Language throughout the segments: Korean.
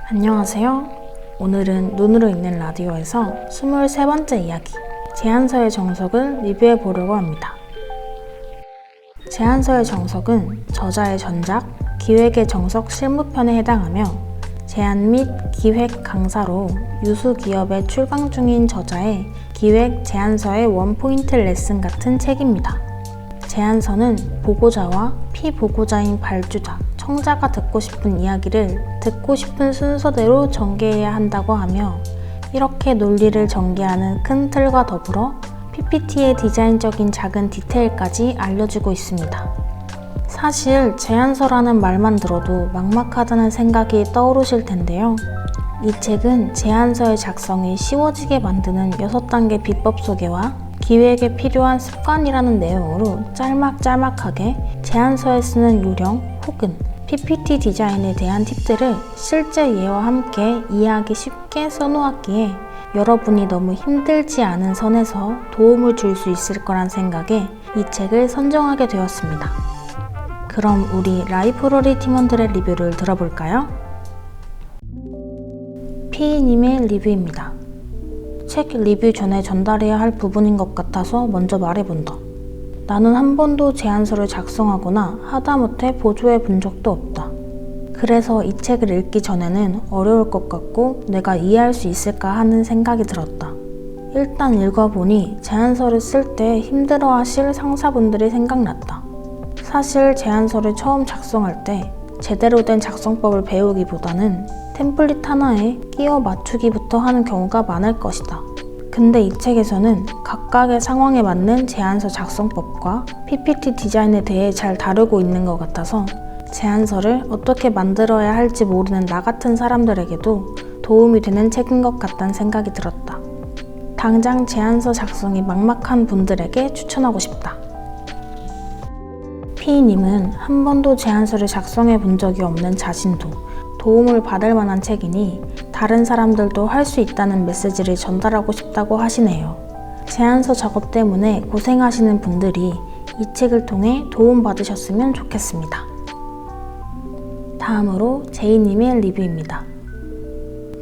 안녕하세요. 오늘은 눈으로 읽는 라디오에서 23번째 이야기, 제안서의 정석을 리뷰해 보려고 합니다. 제안서의 정석은 저자의 전작, 기획의 정석 실무편에 해당하며 제안 및 기획 강사로 유수 기업에 출강 중인 저자의 기획 제안서의 원포인트 레슨 같은 책입니다. 제안서는 보고자와 피보고자인 발주자, 청자가 듣고 싶은 이야기를 듣고 싶은 순서대로 전개해야 한다고 하며 이렇게 논리를 전개하는 큰 틀과 더불어 PPT의 디자인적인 작은 디테일까지 알려주고 있습니다. 사실 제안서라는 말만 들어도 막막하다는 생각이 떠오르실 텐데요. 이 책은 제안서의 작성이 쉬워지게 만드는 6단계 비법 소개와 기획에 필요한 습관이라는 내용으로 짤막짤막하게 제안서에 쓰는 요령 혹은 PPT 디자인에 대한 팁들을 실제 예와 함께 이해하기 쉽게 써놓았기에 여러분이 너무 힘들지 않은 선에서 도움을 줄 수 있을 거란 생각에 이 책을 선정하게 되었습니다. 그럼 우리 라이프러리 팀원들의 리뷰를 들어볼까요? 피이님의 리뷰입니다. 책 리뷰 전에 전달해야 할 부분인 것 같아서 먼저 말해본다. 나는 한 번도 제안서를 작성하거나 하다못해 보조해 본 적도 없다. 그래서 이 책을 읽기 전에는 어려울 것 같고 내가 이해할 수 있을까 하는 생각이 들었다. 일단 읽어보니 제안서를 쓸 때 힘들어하실 상사분들이 생각났다. 사실 제안서를 처음 작성할 때 제대로 된 작성법을 배우기보다는 템플릿 하나에 끼워 맞추기부터 하는 경우가 많을 것이다. 근데 이 책에서는 각각의 상황에 맞는 제안서 작성법과 PPT 디자인에 대해 잘 다루고 있는 것 같아서 제안서를 어떻게 만들어야 할지 모르는 나 같은 사람들에게도 도움이 되는 책인 것 같다는 생각이 들었다. 당장 제안서 작성이 막막한 분들에게 추천하고 싶다. 피이님은 한 번도 제안서를 작성해 본 적이 없는 자신도 도움을 받을 만한 책이니 다른 사람들도 할 수 있다는 메시지를 전달하고 싶다고 하시네요. 제안서 작업 때문에 고생하시는 분들이 이 책을 통해 도움받으셨으면 좋겠습니다. 다음으로 제이님의 리뷰입니다.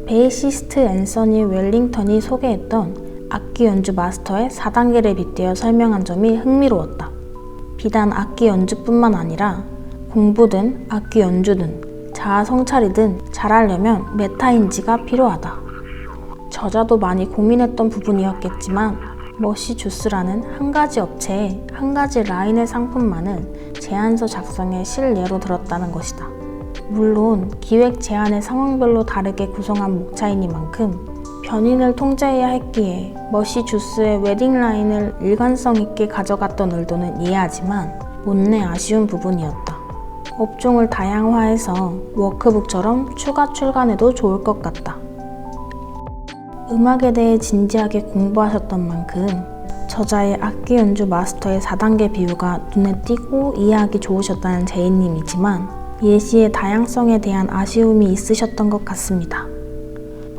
베이시스트 앤서니 웰링턴이 소개했던 악기 연주 마스터의 4단계를 빗대어 설명한 점이 흥미로웠다. 비단 악기 연주뿐만 아니라 공부든 악기 연주든 자아 성찰이든 잘하려면 메타인지가 필요하다. 저자도 많이 고민했던 부분이었겠지만 머시주스라는 한 가지 업체에 한 가지 라인의 상품만을 제안서 작성의 실예로 들었다는 것이다. 물론 기획 제안의 상황별로 다르게 구성한 목차이니만큼 변인을 통제해야 했기에 머시주스의 웨딩 라인을 일관성 있게 가져갔던 의도는 이해하지만 못내 아쉬운 부분이었다. 업종을 다양화해서 워크북처럼 추가 출간해도 좋을 것 같다. 음악에 대해 진지하게 공부하셨던 만큼 저자의 악기 연주 마스터의 4단계 비유가 눈에 띄고 이해하기 좋으셨다는 제이님이지만 예시의 다양성에 대한 아쉬움이 있으셨던 것 같습니다.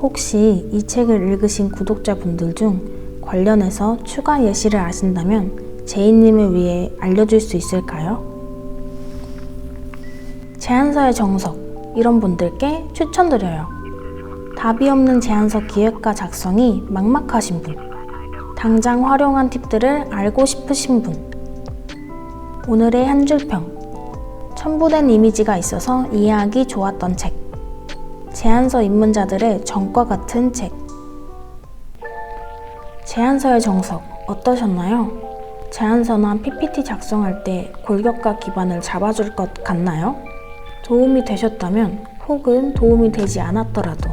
혹시 이 책을 읽으신 구독자분들 중 관련해서 추가 예시를 아신다면 제이님을 위해 알려줄 수 있을까요? 제안서의 정석, 이런 분들께 추천드려요. 답이 없는 제안서 기획과 작성이 막막하신 분, 당장 활용한 팁들을 알고 싶으신 분, 오늘의 한 줄평, 첨부된 이미지가 있어서 이해하기 좋았던 책, 제안서 입문자들의 정과 같은 책. 제안서의 정석 어떠셨나요? 제안서나 PPT 작성할 때 골격과 기반을 잡아줄 것 같나요? 도움이 되셨다면 혹은 도움이 되지 않았더라도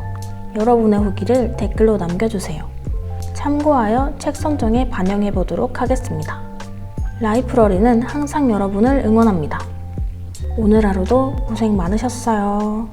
여러분의 후기를 댓글로 남겨주세요. 참고하여 책 선정에 반영해 보도록 하겠습니다. 라이프러리는 항상 여러분을 응원합니다. 오늘 하루도 고생 많으셨어요.